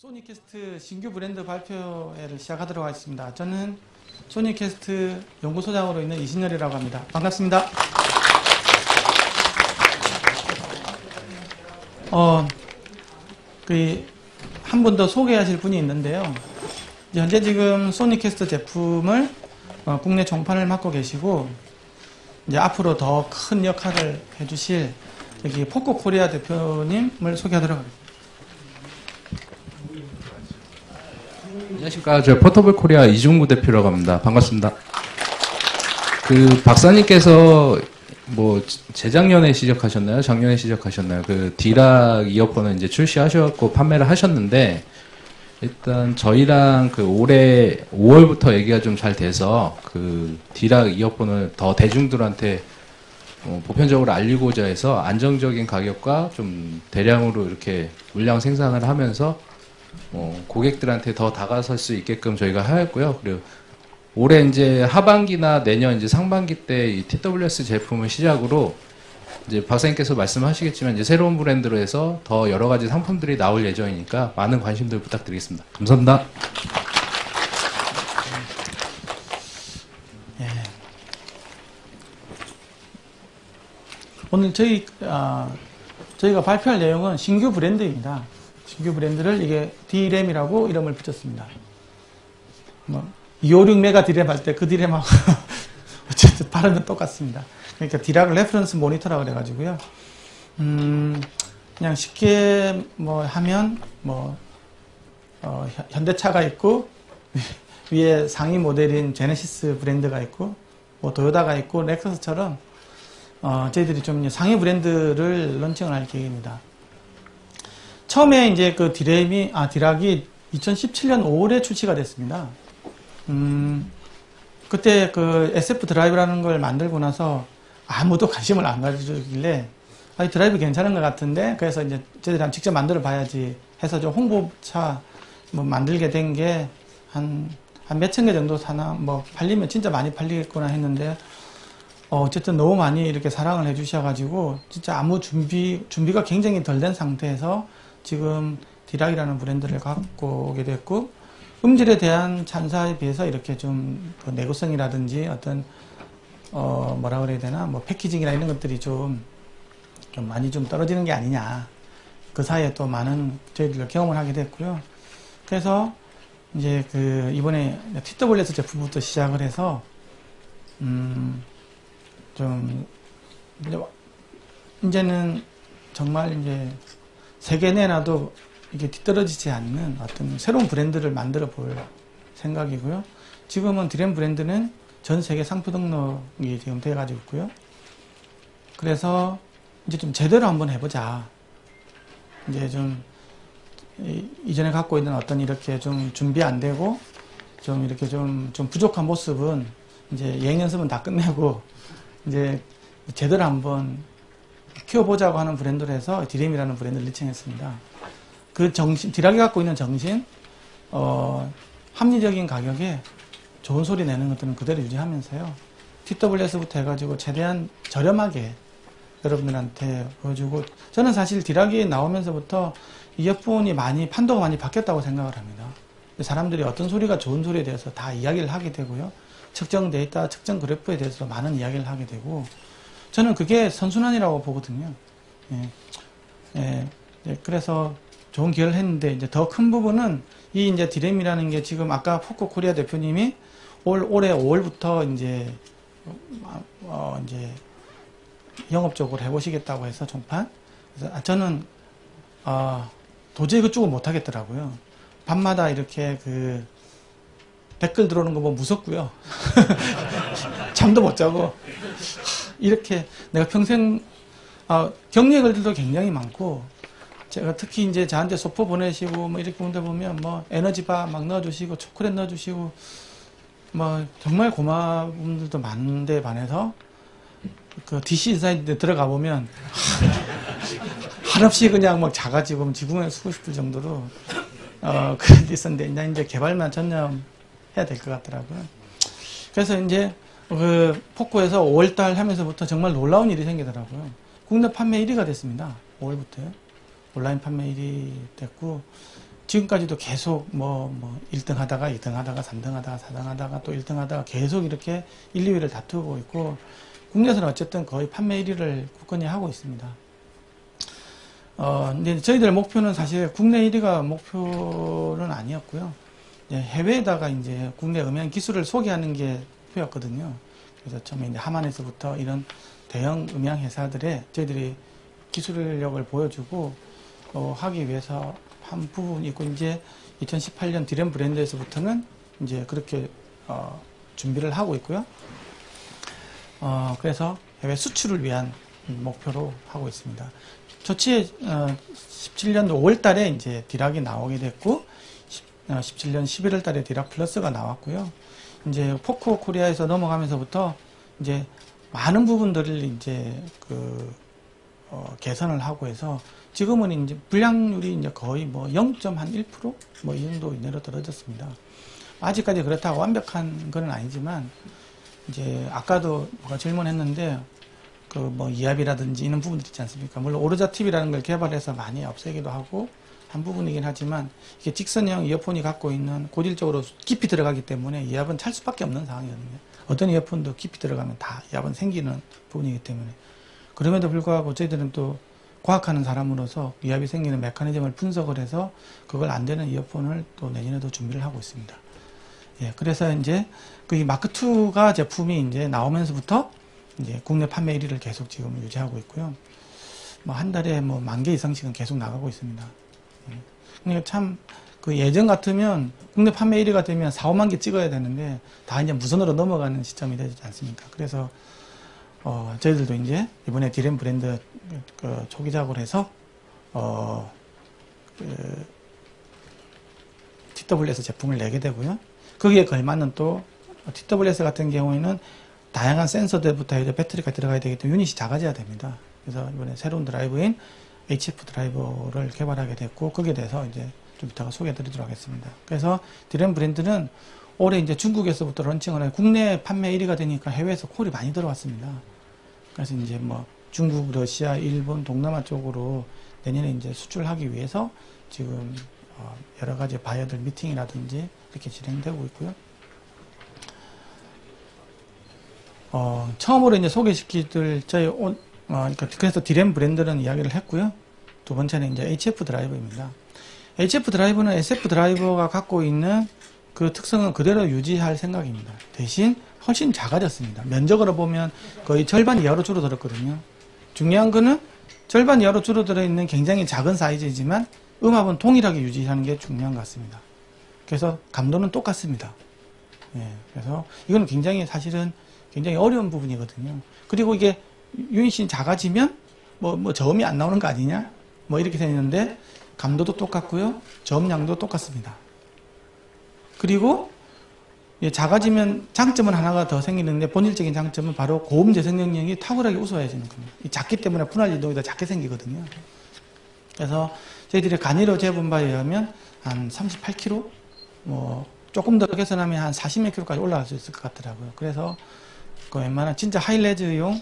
소니캐스트 신규 브랜드 발표회를 시작하도록 하겠습니다. 저는 소니캐스트 연구소장으로 있는 이신열이라고 합니다. 반갑습니다. 한 분 더 소개하실 분이 있는데요. 현재 지금 소니캐스트 제품을 국내 총판을 맡고 계시고, 이제 앞으로 더 큰 역할을 해주실 여기 포코 코리아 대표님을 소개하도록 하겠습니다. 안녕하십니까. 저 포터블 코리아 이중구 대표라고 합니다. 반갑습니다. 박사님께서 재작년에 시작하셨나요? 작년에 시작하셨나요? 디락 이어폰을 이제 출시하셨고 판매를 하셨는데, 일단 저희랑 올해 5월부터 얘기가 좀 잘 돼서 디락 이어폰을 더 대중들한테 보편적으로 알리고자 해서 안정적인 가격과 좀 대량으로 이렇게 물량 생산을 하면서 고객들한테 더 다가설 수 있게끔 저희가 하였고요. 그리고 올해 이제 하반기나 내년 이제 상반기 때 이 TWS 제품을 시작으로 이제 박사님께서 말씀하시겠지만 이제 새로운 브랜드로 해서 더 여러 가지 상품들이 나올 예정이니까 많은 관심들 부탁드리겠습니다. 감사합니다. 예. 오늘 저희가 발표할 내용은 신규 브랜드입니다. 신규 브랜드를 이게 D램이라고 이름을 붙였습니다. 256메가 D램 할 때 그 D램하고 어쨌든 발음은 똑같습니다. 그러니까 디락 레퍼런스 모니터라고 그래가지고요. 그냥 쉽게 하면 현대차가 있고 위에 상위 모델인 제네시스 브랜드가 있고 도요타가 있고 렉서스처럼 저희들이 좀 상위 브랜드를 런칭을 할 계획입니다. 처음에 이제 디락이 2017년 5월에 출시가 됐습니다. 그때 SF 드라이브라는 걸 만들고 나서 아무도 관심을 안 가져주길래 드라이브 괜찮은 것 같은데, 그래서 이제 저희들이 한번 직접 만들어 봐야지 해서 좀 홍보차 만들게 된 게 한 몇천 개 정도 사나, 팔리면 진짜 많이 팔리겠구나 했는데, 어쨌든 너무 많이 이렇게 사랑을 해 주셔가지고, 진짜 아무 준비가 굉장히 덜 된 상태에서 지금 디락이라는 브랜드를 갖고 오게 됐고, 음질에 대한 찬사에 비해서 이렇게 좀 내구성이라든지 어떤 뭐라 그래야 되나, 패키징이나 이런 것들이 좀 많이 좀 떨어지는 게 아니냐. 그 사이에 또 많은 저희들 경험을 하게 됐고요. 그래서 이제 이번에 TWS 제품부터 시작을 해서 좀 이제는 정말 이제 세계 내놔도 이게 뒤떨어지지 않는 어떤 새로운 브랜드를 만들어 볼 생각이고요. 지금은 D램 브랜드는 전 세계 상표 등록이 지금 돼가지고 있고요. 그래서 이제 좀 제대로 한번 해보자. 이제 좀 이전에 갖고 있는 어떤 이렇게 좀 준비 안 되고 좀 이렇게 좀 부족한 모습은 이제 예행 연습은 다 끝내고 이제 제대로 한번 키워보자고 하는 브랜드로 해서 D램이라는 브랜드를 리칭했습니다. 디락이 갖고 있는 정신, 합리적인 가격에 좋은 소리 내는 것들은 그대로 유지하면서요. TWS부터 해가지고 최대한 저렴하게 여러분들한테 보여주고, 저는 사실 디락이 나오면서부터 이어폰이 판도가 많이 바뀌었다고 생각을 합니다. 사람들이 어떤 소리가 좋은 소리에 대해서 다 이야기를 하게 되고요. 측정 데이터, 측정 그래프에 대해서 많은 이야기를 하게 되고, 저는 그게 선순환이라고 보거든요. 그래서 좋은 기회를 했는데, 이제 더 큰 부분은 이제 D램이라는 게 지금 아까 포코 코리아 대표님이 올해 5월부터 이제 영업적으로 해보시겠다고 해서 총판. 그래서 저는 도저히 그쪽을 못 하겠더라고요. 밤마다 이렇게 댓글 들어오는 거 보면 무섭고요. 잠도 못 자고 이렇게 내가 평생 격리글들도 굉장히 많고, 제가 특히 이제 저한테 소포 보내시고 이렇게 분들 보면 에너지바 막 넣어주시고 초콜릿 넣어주시고 정말 고마운 분들도 많은데 반해서 DC 인사이드 들어가 보면 한없이 그냥 작아지고 지붕에 쓰고 싶을 정도로 그런 게 있었는데, 이제 개발만 전념해야 될 것 같더라고요. 그래서 이제 포코에서 5월달 하면서부터 정말 놀라운 일이 생기더라고요. 국내 판매 1위가 됐습니다. 5월부터요. 온라인 판매 1위 됐고, 지금까지도 계속 1등 하다가 2등 하다가 3등 하다가 4등 하다가 또 1등 하다가 계속 이렇게 1, 2위를 다투고 있고, 국내에서는 어쨌든 거의 판매 1위를 굳건히 하고 있습니다. 근데 저희들 목표는 사실 국내 1위가 목표는 아니었고요. 해외에다가 이제 국내 음향 기술을 소개하는 게 목표였거든요. 그래서 처음에 이제 하만에서부터 이런 대형 음향 회사들에 저희들이 기술력을 보여주고 하기 위해서 한 부분이 있고, 이제 2018년 디램 브랜드에서부터는 이제 그렇게 준비를 하고 있고요. 그래서 해외 수출을 위한 목표로 하고 있습니다. 조치에 17년도 5월 달에 이제 디락이 나오게 됐고, 17년 11월 달에 디락 플러스가 나왔고요. 이제 포코 코리아에서 넘어가면서부터 이제 많은 부분들을 이제 개선을 하고 해서 지금은 이제 불량률이 이제 거의 0.1% 이 정도 이내로 떨어졌습니다. 아직까지 그렇다고 완벽한 건 아니지만, 이제 아까도 뭐가 질문했는데 이압이라든지 이런 부분들 있지 않습니까? 물론 오르자 TV라는 걸 개발해서 많이 없애기도 하고 한 부분이긴 하지만, 이게 직선형 이어폰이 갖고 있는 고질적으로 깊이 들어가기 때문에 이압은 찰 수밖에 없는 상황이거든요. 어떤 이어폰도 깊이 들어가면 다 이압은 생기는 부분이기 때문에. 그럼에도 불구하고 저희들은 또 과학하는 사람으로서 이압이 생기는 메커니즘을 분석을 해서 그걸 안 되는 이어폰을 또 내년에도 준비를 하고 있습니다. 예, 그래서 이제 그 마크2가 제품이 이제 나오면서부터 이제 국내 판매 1위를 계속 지금 유지하고 있고요. 한 달에 10,000개 이상씩은 계속 나가고 있습니다. 예. 그러니까 참, 예전 같으면 국내 판매 1위가 되면 4, 5만 개 찍어야 되는데 다 이제 무선으로 넘어가는 시점이 되지 않습니까? 그래서 저희들도 이제 이번에 디램 브랜드 초기작을 해서 TWS 제품을 내게 되고요. 거기에 걸맞는 또 TWS 같은 경우에는 다양한 센서들부터 해서 배터리가 들어가야 되기 때문에 유닛이 작아져야 됩니다. 그래서 이번에 새로운 드라이브인 HF 드라이버를 개발하게 됐고, 거기에 대해서 이제 좀 이따가 소개해 드리도록 하겠습니다. 그래서 디램 브랜드는 올해 이제 중국에서부터 런칭을 해서 국내 판매 1위가 되니까 해외에서 콜이 많이 들어왔습니다. 그래서 이제 중국, 러시아, 일본, 동남아 쪽으로 내년에 이제 수출하기 위해서 지금 여러 가지 바이어들 미팅이라든지 이렇게 진행되고 있고요. 처음으로 이제 소개시키들 그래서 디램 브랜드는 이야기를 했고요. 두 번째는 이제 HF 드라이버입니다. HF 드라이버는 SF 드라이버가 갖고 있는 그 특성은 그대로 유지할 생각입니다. 대신 훨씬 작아졌습니다. 면적으로 보면 거의 절반 이하로 줄어들었거든요. 중요한 거는 절반 이하로 줄어들어 있는 굉장히 작은 사이즈이지만 음압은 동일하게 유지하는 게 중요한 것 같습니다. 그래서 감도는 똑같습니다. 예, 그래서 이건 사실은 굉장히 어려운 부분이거든요. 그리고 이게 유닛이 작아지면 저음이 안 나오는 거 아니냐? 이렇게 되는데 감도도 똑같고요. 저음량도 똑같습니다. 그리고 작아지면 장점은 하나가 더 생기는데, 본질적인 장점은 바로 고음 재생 능력이 탁월하게 우수해지는 겁니다. 이 작기 때문에 분할 이동이 더 작게 생기거든요. 그래서 저희들이 간이로 재본 바에 의하면 한 38km, 조금 더 개선하면 한 40몇 km까지 올라갈 수 있을 것 같더라고요. 그래서 웬만한 진짜 하이레즈용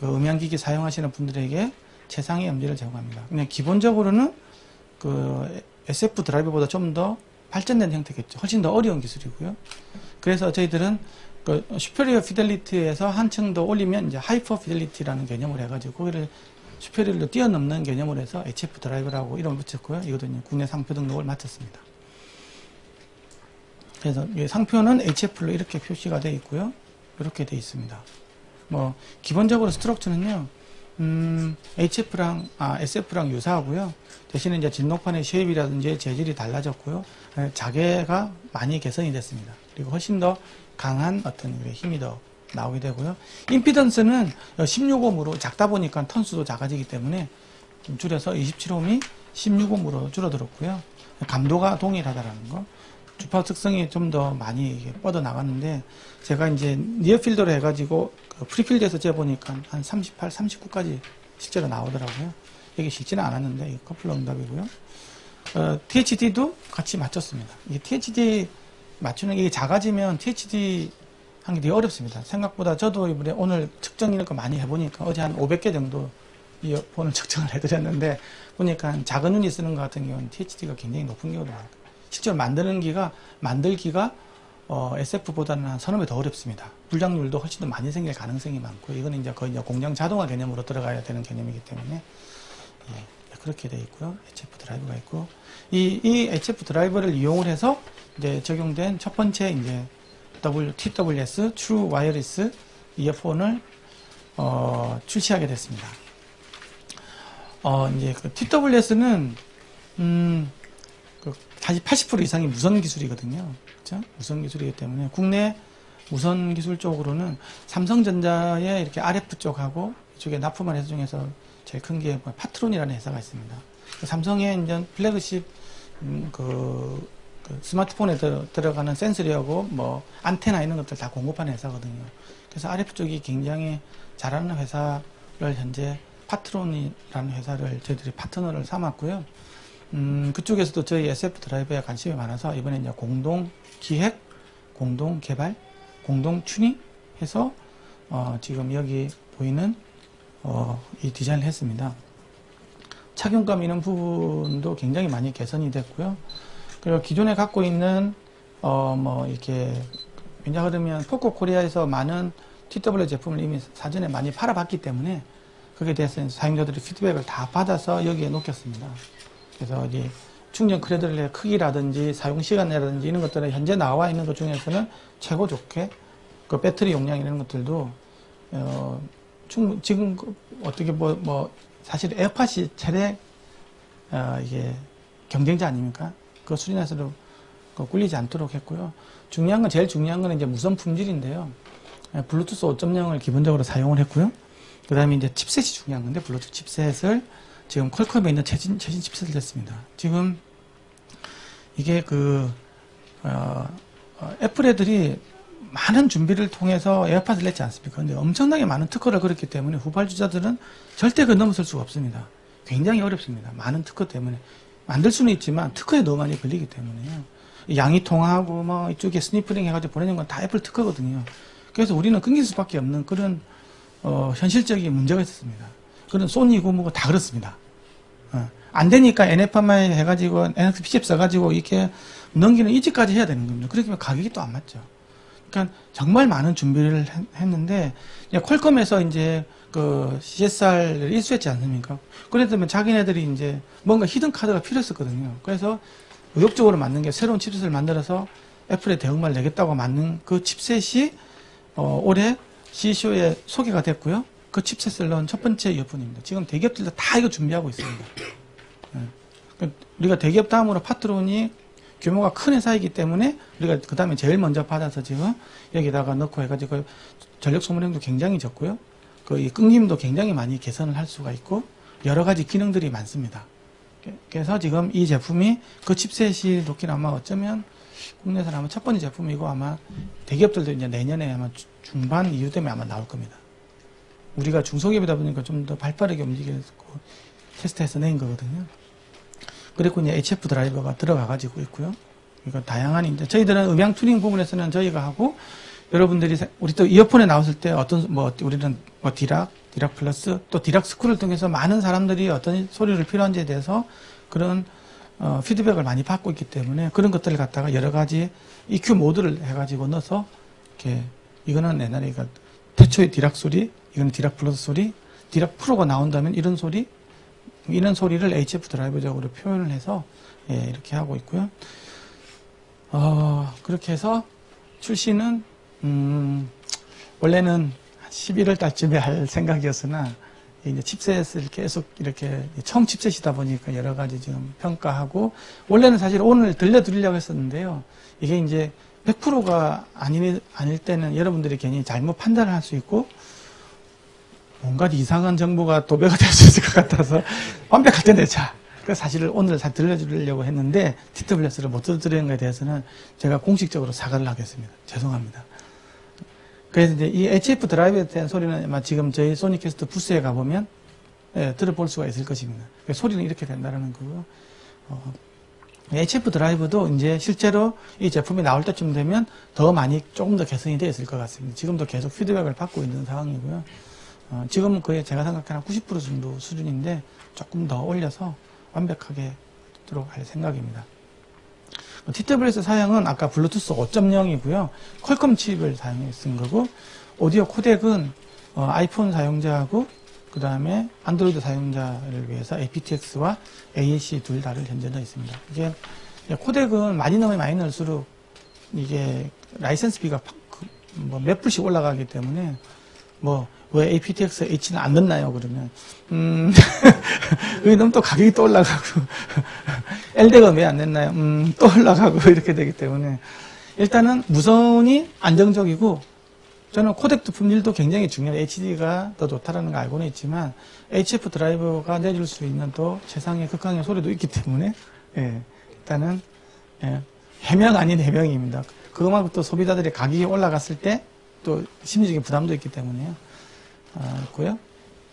음향기기 사용하시는 분들에게 최상의 음질을 제공합니다. 그냥 기본적으로는 SF 드라이버보다 좀 더 발전된 형태겠죠. 훨씬 더 어려운 기술이고요. 그래서 저희들은 슈페리어 피델리티에서 한층 더 올리면 이제 하이퍼 피델리티라는 개념을 해가지고 거기를 슈페리어를 뛰어넘는 개념으로 해서 HF 드라이버라고 이름을 붙였고요. 이것도 이제 국내 상표 등록을 마쳤습니다. 그래서 이 상표는 HF로 이렇게 표시가 되어 있고요. 이렇게 되어 있습니다. 기본적으로 스트럭처는요, SF랑 유사하고요. 대신에 이제 진동판의 쉐입이라든지 재질이 달라졌고요. 자개가 많이 개선이 됐습니다. 그리고 훨씬 더 강한 어떤 힘이 더 나오게 되고요. 임피던스는 16옴으로 작다 보니까 턴수도 작아지기 때문에 좀 줄여서 27옴이 16옴으로 줄어들었고요. 감도가 동일하다라는 거. 주파 특성이 좀 더 많이 뻗어 나갔는데, 제가 이제 니어필더로 해가지고 프리필드에서 재보니까 한 38, 39까지 실제로 나오더라고요. 이게 쉽지는 않았는데, 이 커플러 응답이고요. THD도 같이 맞췄습니다. 이게 THD 맞추는 게 작아지면 THD 하는 게 되게 어렵습니다. 생각보다 저도 이번에 오늘 측정 이런 거 많이 해보니까 어제 한 500개 정도 이어폰을 측정을 해드렸는데 보니까 작은 유닛 쓰는 것 같은 경우는 THD가 굉장히 높은 경우도 많아요. 실제로 만들기가 SF보다는 한 서너 배 더 어렵습니다. 불량률도 훨씬 더 많이 생길 가능성이 많고, 이거는 이제 거의 이제 공장 자동화 개념으로 들어가야 되는 개념이기 때문에, 예, 그렇게 되어 있고요. HF 드라이브가 있고, 이 HF 드라이버를 이용을 해서 이제 적용된 첫 번째 이제 TWS True Wireless 이어폰을 출시하게 됐습니다. 이제 그 TWS는 사실 80% 이상이 무선 기술이거든요. 그렇죠? 무선 기술이기 때문에 국내 무선 기술 쪽으로는 삼성전자의 이렇게 RF 쪽하고 이쪽에 납품한 회사 중에서 제일 큰 게 파트론이라는 회사가 있습니다. 삼성의 이제 플래그십 그 스마트폰에 들어가는 센서리하고 뭐 안테나 이런 것들 다 공급하는 회사거든요. 그래서 RF 쪽이 굉장히 잘하는 회사를 현재 파트론이라는 회사를 저희들이 파트너를 삼았고요. 그쪽에서도 저희 SF 드라이버에 관심이 많아서 이번에 이제 공동 기획, 공동 개발, 공동 튜닝 해서 지금 여기 보이는 이 디자인을 했습니다. 착용감 이런 부분도 굉장히 많이 개선이 됐고요. 그리고 기존에 갖고 있는 뭐 이렇게 왜냐하면 포코코리아에서 많은 TW 제품을 이미 사전에 많이 팔아봤기 때문에 거기에 대해서 사용자들의 피드백을 다 받아서 여기에 놓겠습니다. 그래서 이제 충전 크레들의 크기라든지 사용 시간이라든지 이런 것들은 현재 나와 있는 것 중에서는 최고 좋게 그 배터리 용량 이런 것들도 지금 어떻게 뭐 사실 에어팟이 최대 이게 경쟁자 아닙니까? 그 수준에서도 꿀리지 않도록 했고요. 제일 중요한 건 이제 무선 품질인데요. 블루투스 5.0을 기본적으로 사용을 했고요. 그 다음에 이제 칩셋이 중요한 건데, 블루투스 칩셋을 지금 퀄컴에 있는 최신 칩셋을 냈습니다. 지금 이게 애플 애들이 많은 준비를 통해서 에어팟을 냈지 않습니까? 근데 엄청나게 많은 특허를 걸었기 때문에 후발주자들은 절대 넘어설 수가 없습니다. 굉장히 어렵습니다. 많은 특허 때문에. 만들 수는 있지만 특허에 너무 많이 걸리기 때문에요. 양이 통하고 뭐 이쪽에 스니프링 해가지고 보내는 건 다 애플 특허거든요. 그래서 우리는 끊길 수밖에 없는 그런 현실적인 문제가 있었습니다. 그런 소니고 뭐고 다 그렇습니다. 안 되니까 NFMI 해가지고 NFC 칩 써가지고 이렇게 넘기는 이지까지 해야 되는 겁니다. 그렇게 하면 가격이 또 안 맞죠. 그러니까 정말 많은 준비를 했는데 퀄컴에서 이제 그 CSR을 인수했지 않습니까? 그랬더니 자기네들이 이제 뭔가 히든 카드가 필요했었거든요. 그래서 의욕적으로 만든 게 새로운 칩셋을 만들어서 애플에 대응말 내겠다고 만든 그 칩셋이 올해 CECO에 소개가 됐고요. 그 칩셋을 넣은 첫 번째 이어폰입니다. 지금 대기업들도 다 이거 준비하고 있습니다. 우리가 대기업 다음으로 파트론이 규모가 큰 회사이기 때문에 우리가 그 다음에 제일 먼저 받아서 지금 여기다가 넣고 해가지고 전력 소모량도 굉장히 적고요. 이 끊김도 굉장히 많이 개선을 할 수가 있고 여러 가지 기능들이 많습니다. 그래서 지금 이 제품이 그 칩셋이 놓긴 아마 어쩌면 국내에서는 아마 첫 번째 제품이고 아마 대기업들도 이제 내년에 아마 중반 이후 되면 아마 나올 겁니다. 우리가 중소기업이다 보니까 좀 더 발빠르게 움직이고 테스트해서 낸 거거든요. 그리고 이제 HF 드라이버가 들어가가지고 있고요. 그러니까 다양한 이제 저희들은 음향 튜닝 부분에서는 저희가 하고 여러분들이 우리 또 이어폰에 나왔을 때 우리는 디락 플러스 또 디락 스쿨을 통해서 많은 사람들이 어떤 소리를 필요한지에 대해서 그런 피드백을 많이 받고 있기 때문에 그런 것들을 갖다가 여러 가지 EQ 모드를 해가지고 넣어서 이렇게 이거는 옛날에 태초의 디락 소리, 이거는 디락 플러스 소리, 디락 프로가 나온다면 이런 소리를 HF 드라이버적으로 표현을 해서 이렇게 하고 있고요. 그렇게 해서 출시는 원래는 11월 달쯤에 할 생각이었으나 이제 칩셋을 계속 이렇게 처음 칩셋이다 보니까 여러 가지 지금 평가하고 원래는 사실 오늘 들려드리려고 했었는데요. 이게 이제 100%가 아닐 때는 여러분들이 괜히 잘못 판단을 할 수 있고 뭔가 이상한 정보가 도배가 될 수 있을 것 같아서 완벽할 때 내자. 그래서 사실 오늘 잘 들려드리려고 했는데 TWS를 못 들려드리는 것에 대해서는 제가 공식적으로 사과를 하겠습니다. 죄송합니다. 그래서 이제 이 HF 드라이브에 대한 소리는 아마 지금 저희 소니캐스트 부스에 가보면 들어볼 수가 있을 것입니다. 소리는 이렇게 된다는 거고요. HF 드라이브도 이제 실제로 이 제품이 나올 때쯤 되면 더 많이 조금 더 개선이 되어 있을 것 같습니다. 지금도 계속 피드백을 받고 있는 상황이고요. 지금은 거의 제가 생각하는 90% 정도 수준인데 조금 더 올려서 완벽하게 도록 할 생각입니다. TWS 사양은 아까 블루투스 5.0이고요. 퀄컴 칩을 사용해 쓴 거고, 오디오 코덱은 아이폰 사용자하고 그 다음에 안드로이드 사용자를 위해서 aptX와 AAC 둘 다를 현재 넣어 있습니다. 이게 코덱은 많이 넣으면 많이 넣을수록 이게 라이센스비가 몇 불씩 올라가기 때문에 왜 aptX H는 안 넣나요? 그러면 그러면 또 가격이 또 올라가고 LD가 왜 안 냈나요? 또 올라가고 이렇게 되기 때문에 일단은 무선이 안정적이고, 저는 코덱 품질도 굉장히 중요해요. HD가 더 좋다라는 걸 알고는 있지만 HF 드라이버가 내줄 수 있는 또 최상의 극강의 소리도 있기 때문에 일단은 해명 아닌 해명입니다. 그것만큼 또 소비자들의 가격이 올라갔을 때 또 심리적인 부담도 있기 때문에요. 있고요.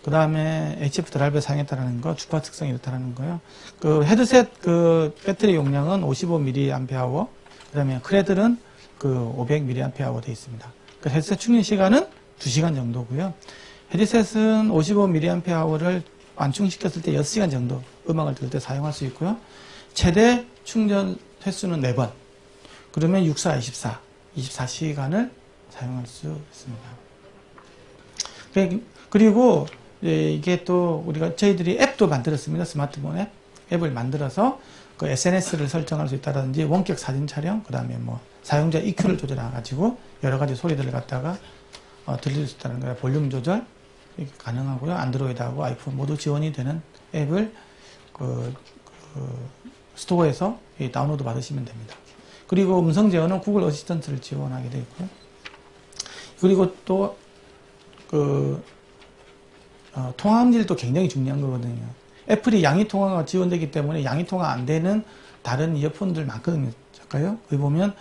그 다음에 HF 드라이버 사용했다라는 거, 주파 특성이 이렇다라는 거요. 그 헤드셋 그 배터리 용량은 55mAh, 그 다음에 크레들은 그 500mAh 되어 있습니다. 그 헤드셋 충전 시간은 2시간 정도고요. 헤드셋은 55mAh를 완충시켰을 때 6시간 정도 음악을 들을 때 사용할 수 있고요. 최대 충전 횟수는 4번. 그러면 6, 4, 24시간을 사용할 수 있습니다. 그리고 이게 또 저희들이 앱도 만들었습니다. 스마트폰 앱을 만들어서 그 SNS를 설정할 수 있다든지 원격 사진 촬영, 그 다음에 사용자 EQ를 조절해가지고 여러 가지 소리들을 갖다가 들릴 수 있다는 거예요. 볼륨 조절 이렇게 가능하고요. 안드로이드하고 아이폰 모두 지원이 되는 앱을 스토어에서 다운로드 받으시면 됩니다. 그리고 음성 제어는 구글 어시스턴트를 지원하게 되어 있고요. 그리고 또 통화 음질도 굉장히 중요한 거거든요. 애플이 양의 통화가 지원되기 때문에 양의 통화 안 되는 다른 이어폰들 많거든요. 잠깐요. 여기 보면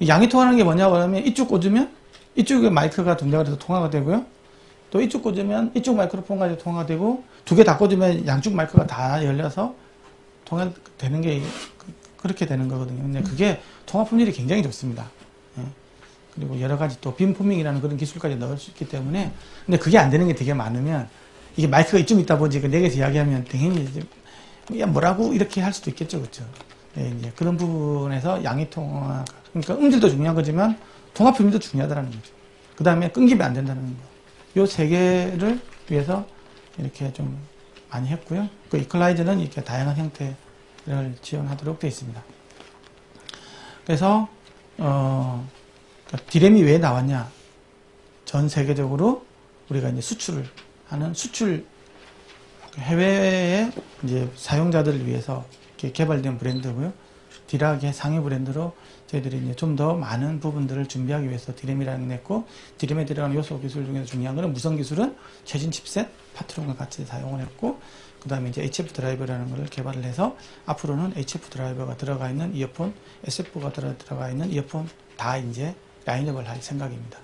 양의 통화하는 게 뭐냐고 하면 이쪽 꽂으면 이쪽에 마이크가 동작을 해서 통화가 되고요. 또 이쪽 꽂으면 이쪽 마이크로폰 가지고 통화가 되고, 두 개 다 꽂으면 양쪽 마이크가 다 열려서 통화되는 게 그렇게 되는 거거든요. 근데 그게 통화 품질이 굉장히 좋습니다. 그리고 여러 가지 또 빔포밍이라는 그런 기술까지 넣을 수 있기 때문에, 근데 그게 안 되는 게 되게 많으면 이게 마이크가 이쯤 있다 보니 그 4개에서 이야기하면 당연히 이제 야 뭐라고 이렇게 할 수도 있겠죠, 그렇죠? 이제 그런 부분에서 양의 통화, 그러니까 음질도 중요한 거지만 통화 품질도 중요하다는 거죠. 그 다음에 끊기면 안 된다는 거. 요 3개를 위해서 이렇게 좀 많이 했고요. 그 이퀄라이저는 이렇게 다양한 형태를 지원하도록 되어 있습니다. 그래서 디램이 왜 나왔냐? 전 세계적으로 우리가 이제 수출을 하는 해외의 이제 사용자들을 위해서 이렇게 개발된 브랜드고요. 디락의 상위 브랜드로 저희들이 이제 좀 더 많은 부분들을 준비하기 위해서 디램이라는 걸 냈고, 디램에 들어가는 요소 기술 중에서 중요한 거는 무선 기술은 최신 칩셋, 파트론과 같이 사용을 했고, 그 다음에 이제 HF 드라이버라는 걸 개발을 해서 앞으로는 HF 드라이버가 들어가 있는 이어폰, SF가 들어가 있는 이어폰 다 이제 라인업을 할 생각입니다.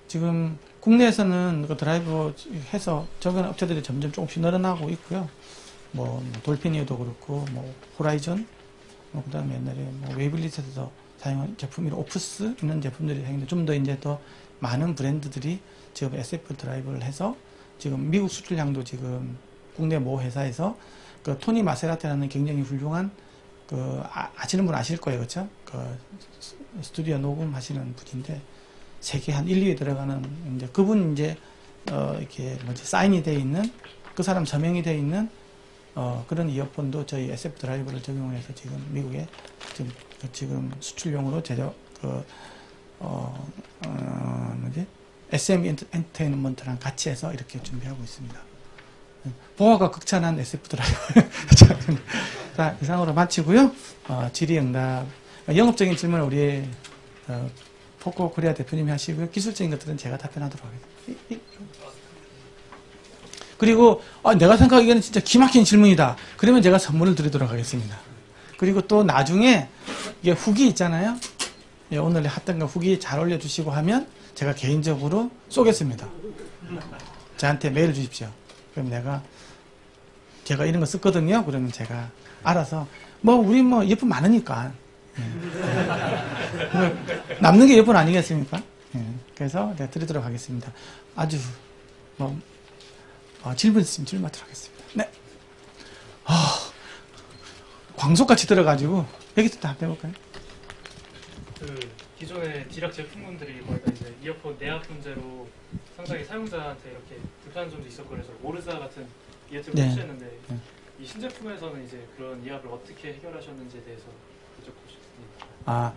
지금 국내에서는 그 드라이버 해서 적은 업체들이 점점 조금씩 늘어나고 있고요. 돌피니어도 그렇고, 호라이전, 그 다음에 옛날에 웨이블릿에서 사용한 제품이 오프스 있는 제품들이 생겼는데, 좀 더 이제 더 많은 브랜드들이 지금 SF 드라이버를 해서 지금 미국 수출량도 지금 국내 모 회사에서 그 토니 마세라테라는 굉장히 훌륭한 아시는 분 아실 거예요, 그렇죠? 스튜디오 녹음하시는 분인데 세계 한 1, 2위에 들어가는 이제 그분 이제 이렇게 사인이 되어 있는 그 사람 저명이 되어 있는 그런 이어폰도 저희 SF 드라이버를 적용해서 지금 미국에 지금 수출용으로 SM 엔터테인먼트랑 같이 해서 이렇게 준비하고 있습니다. 보아가 극찬한 SF 드라이버. 자, 이상으로 마치고요. 질의응답. 영업적인 질문을 우리 포코 코리아 대표님이 하시고요. 기술적인 것들은 제가 답변하도록 하겠습니다. 그리고 내가 생각하기에는 진짜 기막힌 질문이다. 그러면 제가 선물을 드리도록 하겠습니다. 그리고 또 나중에 이게 후기 있잖아요. 오늘 했던 거 후기 잘 올려주시고 하면 제가 개인적으로 쏘겠습니다. 저한테 메일 주십시오. 그럼 제가 이런 거 썼거든요. 그러면 제가 알아서 우리 예쁜 많으니까 남는 게 예쁜 아니겠습니까? 예. 그래서 내가 드리도록 하겠습니다. 아주 질문 있으면 질문하도록 하겠습니다. 네. 광속같이 들어가지고 여기서 다 해볼까요? 그 기존의 디락 제품군들이 거의 다 이제 이어폰 내압 문제로 상당히 사용자한테 이렇게 불편한 점도 있었고 그래서 오르사 같은 이어폰을 네. 출시했는데 네. 이 신제품에서는 이제 그런 이압을 어떻게 해결하셨는지에 대해서 여쭤보겠습니다.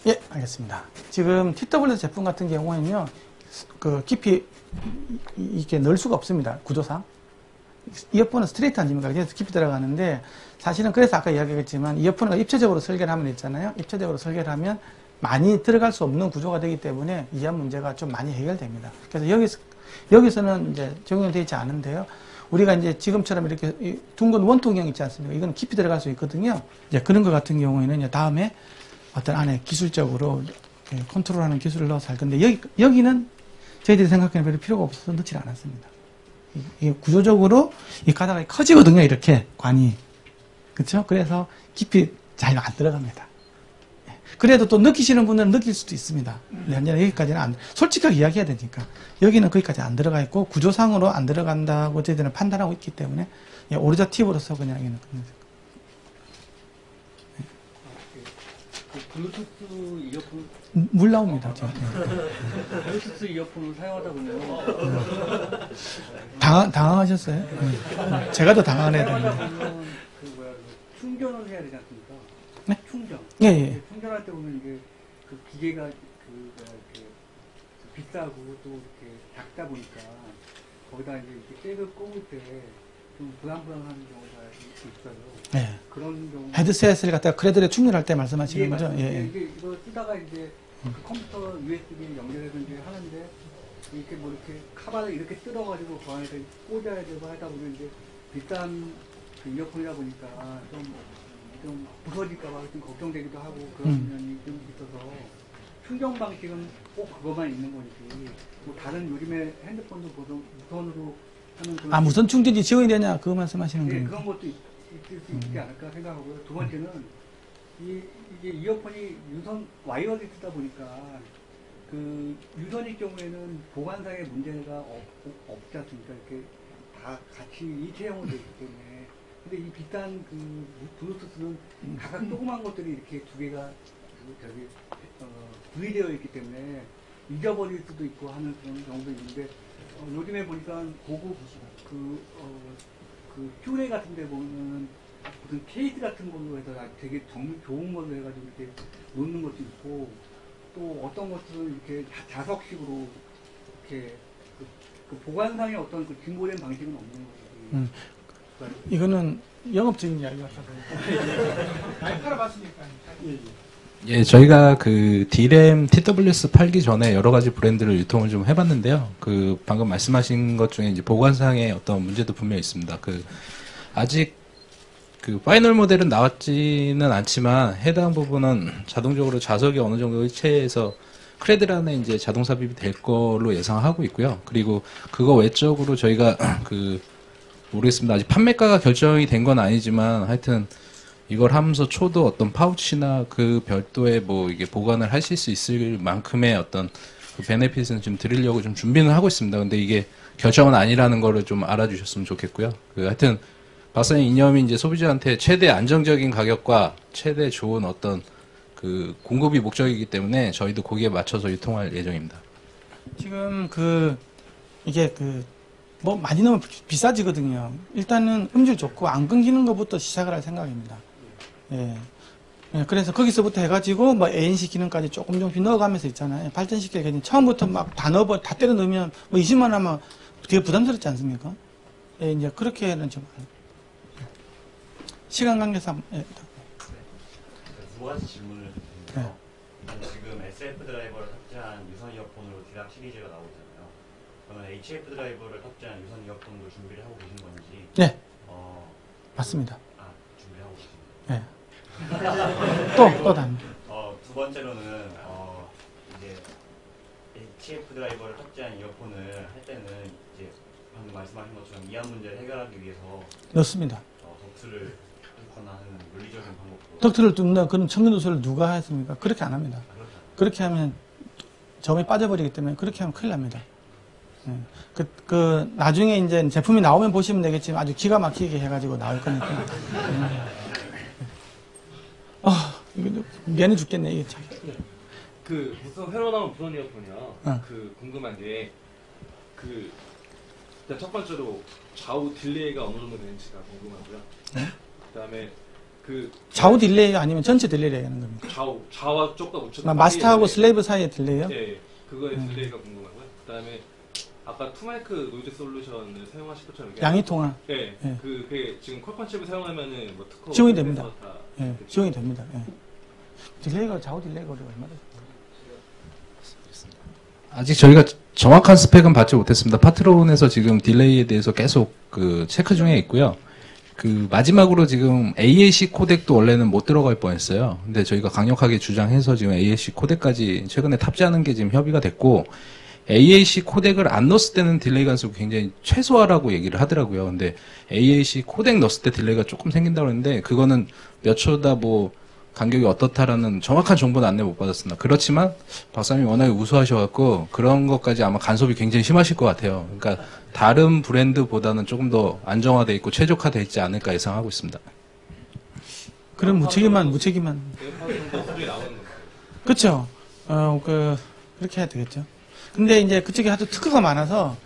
예, 알겠습니다. 지금 TW 제품 같은 경우에는요, 그 깊이 이렇게 넣을 수가 없습니다. 구조상. 이어폰은 스트레이트 아닙니까? 그래서 깊이 들어가는데, 사실은 그래서 아까 이야기했지만, 이어폰을 입체적으로 설계를 하면 있잖아요. 입체적으로 설계를 하면 많이 들어갈 수 없는 구조가 되기 때문에 이압 문제가 좀 많이 해결됩니다. 그래서 여기서는 이제 적용되어 있지 않은데요. 우리가 이제 지금처럼 이렇게 둥근 원통형 있지 않습니까? 이건 깊이 들어갈 수 있거든요. 이제 그런 것 같은 경우에는 이제 다음에 어떤 안에 기술적으로 컨트롤하는 기술을 넣어서 할 건데, 여기는 저희들이 생각하는 별 필요가 없어서 넣지 않았습니다. 이게 구조적으로 이 가닥이 커지거든요, 이렇게 관이. 그렇죠? 그래서 깊이 잘 안 들어갑니다. 그래도 또 느끼시는 분들은 느낄 수도 있습니다. 여기까지는 솔직하게 이야기해야 되니까. 여기는 거기까지 안 들어가 있고, 구조상으로 안 들어간다고 저희들은 판단하고 있기 때문에, 오리자 팁으로서 그냥 여기는. 그 블루투스 이어폰, 물 나옵니다. 블루투스 이어폰을 사용하다 보면 당황하셨어요? 네. 제가 더 당황을 해야 사용하다 됩니다. 보면 그 뭐야 충전을 해야 되지 않습니까? 네? 충전. 예, 예. 충전할 때 보면 이게 그 기계가 그 뭐야 이렇게 비싸고 또 이렇게 작다 보니까 거기다 이제 이렇게 잭을 꼽을 때 좀 불안불안한 경우가 있어요. 네. 그런 경우. 헤드셋을 갖다가 크레드에 충전할 때 말씀하시는 거죠? 맞습니다. 예, 예. 이게 이거 쓰다가 이제 그 컴퓨터 USB에 연결해든지 하는데 이렇게 뭐 이렇게 카바를 이렇게 뜯어가지고 그 안에서 꽂아야 되고 하다 보면 이제 비싼 그 이어폰이다 보니까 좀 부서질까봐 좀 걱정되기도 하고 그런 면이 좀 있어서 충전 방식은 꼭 그것만 있는 건지 뭐 다른 요즘에 핸드폰도 무선으로 하는 그런 무선 충전이 지원이 되냐? 그거 말씀하시는 네, 거예요? 그런 것도 있을 수 있지 않을까 생각하고요. 두 번째는 이게 이어폰이 유선 와이어리스다 보니까 그 유선일 경우에는 보관상의 문제가 없지 않습니까? 이렇게 다 같이 일체형으로 되어 있기 때문에. 근데 이 비싼 그 블루투스는 각각 조그만 것들이 이렇게 두 개가 분리되어 있기 때문에 잊어버릴 수도 있고 하는 그런 경우도 있는데 요즘에 보니까 고급 그 큐레 같은 데 보면 무슨 케이스 같은 걸로 해서 되게 정말 좋은 걸로 해가지고 이렇게 놓는 것도 있고 또 어떤 것들은 이렇게 자석식으로 이렇게 그 보관상의 어떤 그 진보된 방식은 없는 거지. 이거는 영업적인 이야기 같아요. 많이 팔아봤으니까. 예, 저희가 그 D램 TWS 팔기 전에 여러 가지 브랜드를 유통을 좀 해봤는데요. 그 방금 말씀하신 것 중에 이제 보관상의 어떤 문제도 분명히 있습니다. 그 아직 그 파이널 모델은 나왔지는 않지만 해당 부분은 자동적으로 자석이 어느 정도 일체해서 크레드란에 이제 자동 삽입이 될 걸로 예상하고 있고요. 그리고 그거 외적으로 저희가 그 모르겠습니다. 아직 판매가가 결정이 된 건 아니지만 하여튼 이걸 하면서 초도 어떤 파우치나 그 별도의 뭐 이게 보관을 하실 수 있을 만큼의 어떤 그 베네핏은 좀 드리려고 좀 준비는 하고 있습니다. 근데 이게 결정은 아니라는 거를 좀 알아주셨으면 좋겠고요. 그 하여튼 박사님 이념이 이제 소비자한테 최대 안정적인 가격과 최대 좋은 어떤 그 공급이 목적이기 때문에 저희도 거기에 맞춰서 유통할 예정입니다. 지금 이게 뭐 많이 넣으면 비싸지거든요. 일단은 음질 좋고 안 끊기는 것부터 시작을 할 생각입니다. 예. 예, 그래서 거기서부터 해가지고 뭐 ANC 기능까지 조금씩 넣어가면서 있잖아요. 발전시켜야 처음부터 막 다 때려 넣으면 뭐 20만 원 하면 되게 부담스럽지 않습니까? 예, 이제 그렇게는 좀 시간 관계상 예. 두 가지 질문을 드리는데요. 지금 SF 드라이버를 탑재한 유선 이어폰으로 디락 시리즈가 나오고 있잖아요. 그러면 HF 드라이버를 탑재한 유선 이어폰도 준비를 하고 계신 건지? 네. 맞습니다. 준비를 하고 계십니다. 네. 또 다음. 두 번째로는 이제 HF 드라이버를 탑재한 이어폰을 할 때는 이제 방금 말씀하신 것처럼 이한 문제를 해결하기 위해서 넣습니다. 덕트를 뚫거나 하는 물리적인 방법으로 덕트를 뚫는 그런 청년 도서를 누가 했습니까? 그렇게 안 합니다. 그렇게 하면 점이 빠져버리기 때문에 그렇게 하면 큰일 납니다. 예. 나중에 이제 제품이 나오면 보시면 되겠지만 아주 기가 막히게 해가지고 나올 거니까. 이거 미안해 죽겠네, 이게 참. 그 무슨 새로 나온 무선 이어폰이요. 어. 그 궁금한 게 일단 첫 번째로 좌우 딜레이가 어느 정도 되는지가 궁금하고요. 네? 그다음에 좌우 딜레이 아니면 전체 딜레이를 얘기하는 겁니까? 좌와 쪽과 우측 마스터하고 슬레이브 사이의 딜레이요? 예, 그거의 딜레이가 궁금하고요. 그다음에 아까 투마이크 노이즈 솔루션을 사용하실 것처럼 양이 통화. 예, 예. 그게 지금 콜판 칩을 사용하면은 뭐 특허 지원이 됩니다. 다 예, 지원이 됩니다. 예. 딜레이가 좌우 딜레이가 얼마나 돼요? 아직 저희가 정확한 스펙은 받지 못했습니다. 파트론에서 지금 딜레이에 대해서 계속 그 체크 중에 있고요. 그 마지막으로 지금 AAC 코덱도 원래는 못 들어갈 뻔했어요. 근데 저희가 강력하게 주장해서 지금 AAC 코덱까지 최근에 탑재하는 게 지금 협의가 됐고, AAC 코덱을 안 넣었을 때는 딜레이 간수가 굉장히 최소화라고 얘기를 하더라고요. 근데 AAC 코덱 넣었을 때 딜레이가 조금 생긴다고 했는데, 그거는 몇 초다 뭐 간격이 어떻다라는 정확한 정보는 안내 못 받았습니다. 그렇지만 박사님이 워낙에 우수하셔갖고 그런 것까지 아마 간섭이 굉장히 심하실 것 같아요. 그러니까 다른 브랜드보다는 조금 더 안정화되어 있고 최적화되어 있지 않을까 예상하고 있습니다. 그럼 무책임한. 소리 나오는 건가요? 그렇죠. 그렇게 해야 되겠죠. 근데 이제 그쪽에 하도 특허가 많아서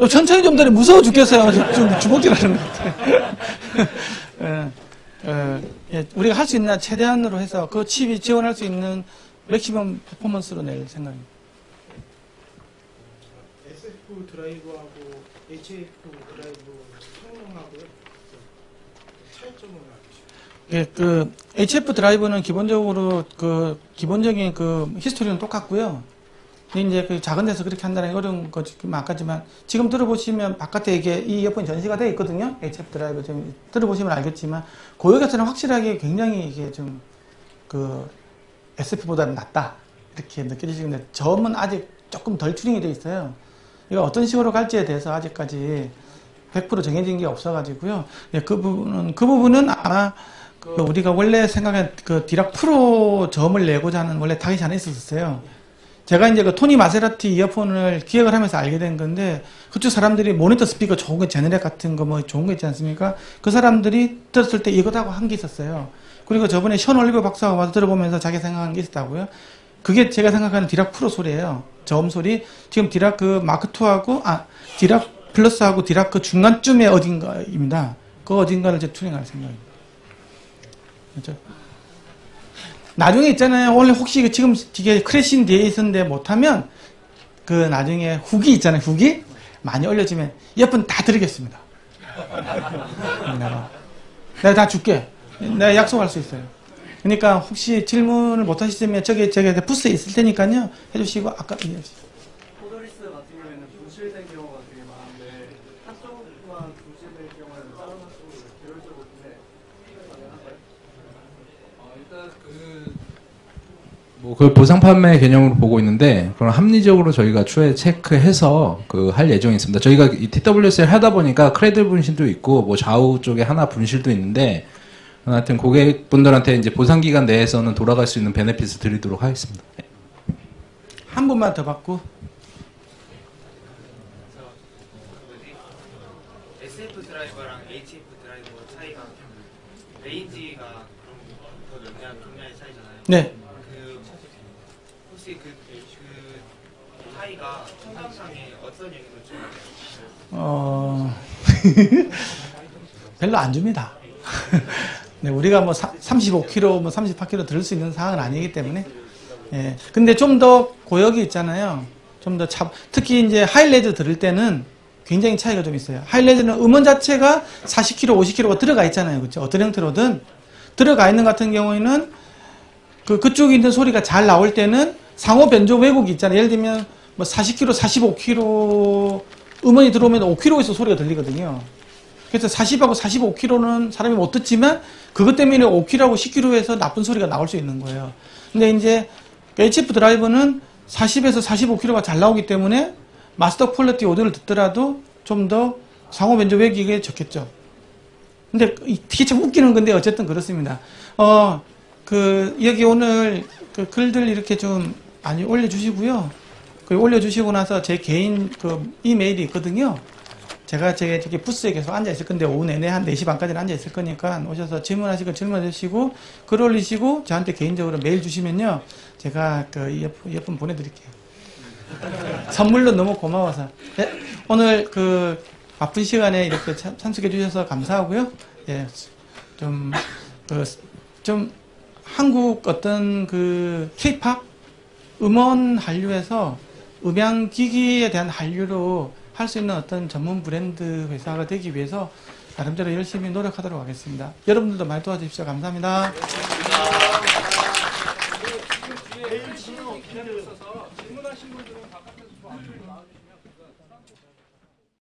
천천히 좀 더니 무서워 죽겠어요. 좀 주먹질하는 것 같아요. 예, 우리가 할 수 있는 최대한으로 해서 그 칩이 지원할 수 있는 맥시멈 퍼포먼스로 낼 생각입니다. SF 드라이브하고 HF 드라이브 성능하고요. 차이점을 알려주시죠. 예, HF 드라이브는 기본적으로 기본적인 히스토리는 똑같고요. 근데 이제 작은 데서 그렇게 한다는 게 어려운 거지, 아까지만, 지금 들어보시면 바깥에 이 이어폰이 전시가 되어 있거든요. HF 드라이브 좀 들어보시면 알겠지만, 고역에서는 확실하게 굉장히 이게 좀, SF보다는 낫다. 이렇게 느껴지시는데, 점은 아직 조금 덜 튜닝이 되어 있어요. 이거 어떤 식으로 갈지에 대해서 아직까지 100% 정해진 게 없어가지고요. 예, 그 부분은 아마, 우리가 원래 생각한 디락 프로 점을 내고자 하는 원래 타깃이 하나 있었어요. 제가 이제 토니 마세라티 이어폰을 기획을 하면서 알게 된 건데, 그쪽 사람들이 모니터 스피커 좋은 거, 제너렉 같은 거 뭐 좋은 거 있지 않습니까? 그 사람들이 들었을 때 이거다고 한 게 있었어요. 그리고 저번에 션 올리버 박사가 와서 들어보면서 자기 생각한 게 있었다고요. 그게 제가 생각하는 디락 프로 소리예요. 저음 소리. 지금 디락 마크2하고, 디락 플러스하고 디락 중간쯤에 어딘가입니다. 그 어딘가를 이제 튜닝할 생각입니다. 그렇죠? 나중에 있잖아요. 원래 혹시 지금 이게 크래싱 뒤에 있었는데 못하면 나중에 후기 있잖아요. 후기 많이 올려지면 이어폰 다 드리겠습니다. 내가 다 줄게. 내가 약속할 수 있어요. 그러니까 혹시 질문을 못 하시면 저기 부스에 있을 테니까요. 해주시고 아까 얘기하시죠. 포도리스 같은 경우에는 분실된 경우가 되게 많은데 한쪽만 분실된 경우에는 다른 한쪽으로 계열적으로 분해 가능한가요? 일단 그걸 보상 판매 개념으로 보고 있는데, 그럼 합리적으로 저희가 추후에 체크해서 할 예정이 있습니다. 저희가 이 TWS를 하다 보니까 크레들 분실도 있고, 뭐 좌우 쪽에 하나 분실도 있는데, 하여튼 고객분들한테 이제 보상 기간 내에서는 돌아갈 수 있는 베네핏을 드리도록 하겠습니다. 한 분만 더 받고. SF 드라이버랑 HF 드라이버 차이가 레인지가 그럼 더 용량의 차이잖아요. 네. 혹시 그 차이가 사용상에 어떤 영향을 주나요? 별로 안 줍니다. 네, 우리가 뭐 35kg, 뭐 38kg 들을 수 있는 상황은 아니기 때문에. 예. 근데 좀 더 고역이 있잖아요. 좀 더 특히 이제 하이레즈 들을 때는 굉장히 차이가 좀 있어요. 하이레즈는 음원 자체가 40kg, 50kg가 들어가 있잖아요. 그렇죠? 어떤 형태로든 들어가 있는 같은 경우에는 그쪽에 있는 소리가 잘 나올 때는 상호 변조 왜곡이 있잖아요. 예를 들면 뭐 40kg, 45kg 음원이 들어오면 5kg에서 소리가 들리거든요. 그래서 40하고 45kg는 사람이 못 듣지만 그것 때문에 5kg하고 10kg에서 나쁜 소리가 나올 수 있는 거예요. 근데 이제 HF 드라이버는 40에서 45kg가 잘 나오기 때문에 마스터 퀄리티 오디오를 듣더라도 좀 더 상호 변조 왜곡이 적겠죠. 근데 이게 참 웃기는 건데 어쨌든 그렇습니다. 여기 오늘 글들 이렇게 좀 많이 올려주시고요. 그 올려주시고 나서 제 개인 그 이메일이 있거든요. 제가 저기 부스에 계속 앉아 있을 건데 오후 내내 한 4시 반까지는 앉아 있을 거니까 오셔서 질문하시고 질문해 주시고 글 올리시고 저한테 개인적으로 메일 주시면요. 제가 그 이어폰 보내드릴게요. 선물로 너무 고마워서. 네, 오늘 그 바쁜 시간에 이렇게 참석해 주셔서 감사하고요. 예, 좀 한국 어떤 그 K-팝 음원 한류에서 음향기기에 대한 한류로 할 수 있는 어떤 전문 브랜드 회사가 되기 위해서 나름대로 열심히 노력하도록 하겠습니다. 여러분들도 많이 도와주십시오. 감사합니다. 내일 질문 기다려 있어서 질문하신 분들은 바깥에서 좀 앞으로 나와주시면